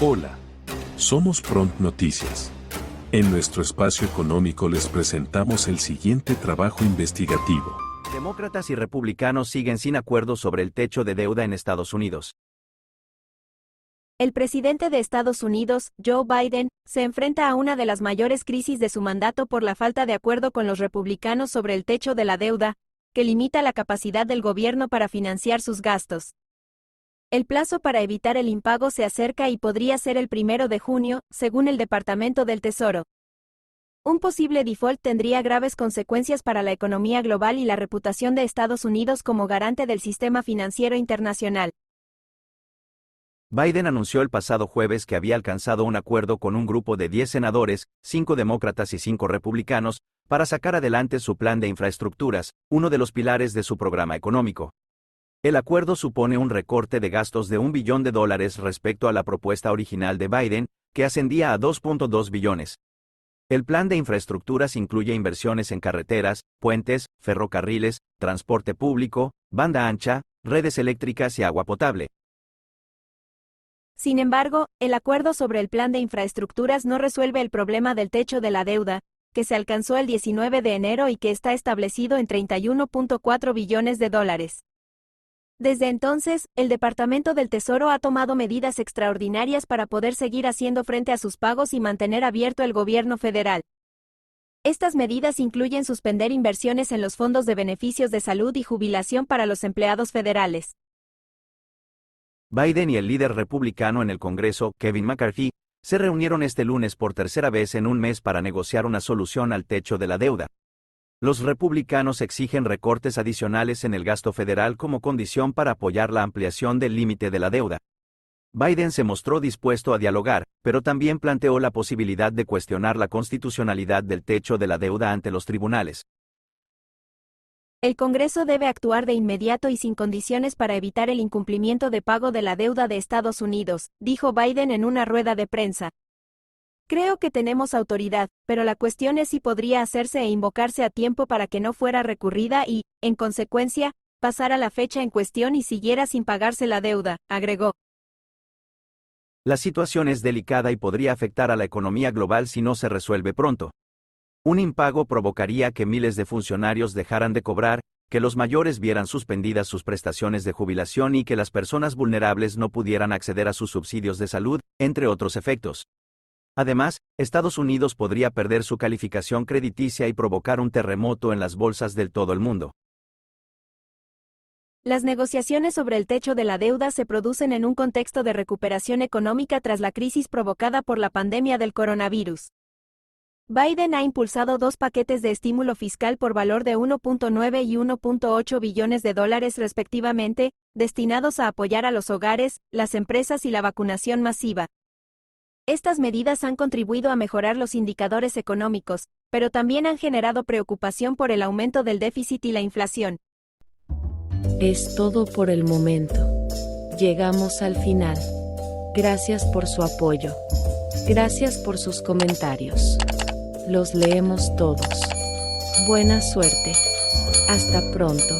Hola, somos Prompt Noticias. En nuestro espacio económico les presentamos el siguiente trabajo investigativo. Demócratas y republicanos siguen sin acuerdo sobre el techo de deuda en Estados Unidos. El presidente de Estados Unidos, Joe Biden, se enfrenta a una de las mayores crisis de su mandato por la falta de acuerdo con los republicanos sobre el techo de la deuda, que limita la capacidad del gobierno para financiar sus gastos. El plazo para evitar el impago se acerca y podría ser el 1 de junio, según el Departamento del Tesoro. Un posible default tendría graves consecuencias para la economía global y la reputación de Estados Unidos como garante del sistema financiero internacional. Biden anunció el pasado jueves que había alcanzado un acuerdo con un grupo de 10 senadores, 5 demócratas y 5 republicanos, para sacar adelante su plan de infraestructuras, uno de los pilares de su programa económico. El acuerdo supone un recorte de gastos de $1 billón respecto a la propuesta original de Biden, que ascendía a 2.2 billones. El plan de infraestructuras incluye inversiones en carreteras, puentes, ferrocarriles, transporte público, banda ancha, redes eléctricas y agua potable. Sin embargo, el acuerdo sobre el plan de infraestructuras no resuelve el problema del techo de la deuda, que se alcanzó el 19 de enero y que está establecido en $31.4 billones. Desde entonces, el Departamento del Tesoro ha tomado medidas extraordinarias para poder seguir haciendo frente a sus pagos y mantener abierto el gobierno federal. Estas medidas incluyen suspender inversiones en los fondos de beneficios de salud y jubilación para los empleados federales. Biden y el líder republicano en el Congreso, Kevin McCarthy, se reunieron este lunes por tercera vez en un mes para negociar una solución al techo de la deuda. Los republicanos exigen recortes adicionales en el gasto federal como condición para apoyar la ampliación del límite de la deuda. Biden se mostró dispuesto a dialogar, pero también planteó la posibilidad de cuestionar la constitucionalidad del techo de la deuda ante los tribunales. El Congreso debe actuar de inmediato y sin condiciones para evitar el incumplimiento de pago de la deuda de Estados Unidos, dijo Biden en una rueda de prensa. Creo que tenemos autoridad, pero la cuestión es si podría hacerse e invocarse a tiempo para que no fuera recurrida y, en consecuencia, pasara la fecha en cuestión y siguiera sin pagarse la deuda, agregó. La situación es delicada y podría afectar a la economía global si no se resuelve pronto. Un impago provocaría que miles de funcionarios dejaran de cobrar, que los mayores vieran suspendidas sus prestaciones de jubilación y que las personas vulnerables no pudieran acceder a sus subsidios de salud, entre otros efectos. Además, Estados Unidos podría perder su calificación crediticia y provocar un terremoto en las bolsas de todo el mundo. Las negociaciones sobre el techo de la deuda se producen en un contexto de recuperación económica tras la crisis provocada por la pandemia del coronavirus. Biden ha impulsado 2 paquetes de estímulo fiscal por valor de 1.9 y 1.8 billones de dólares respectivamente, destinados a apoyar a los hogares, las empresas y la vacunación masiva. Estas medidas han contribuido a mejorar los indicadores económicos, pero también han generado preocupación por el aumento del déficit y la inflación. Es todo por el momento. Llegamos al final. Gracias por su apoyo. Gracias por sus comentarios. Los leemos todos. Buena suerte. Hasta pronto.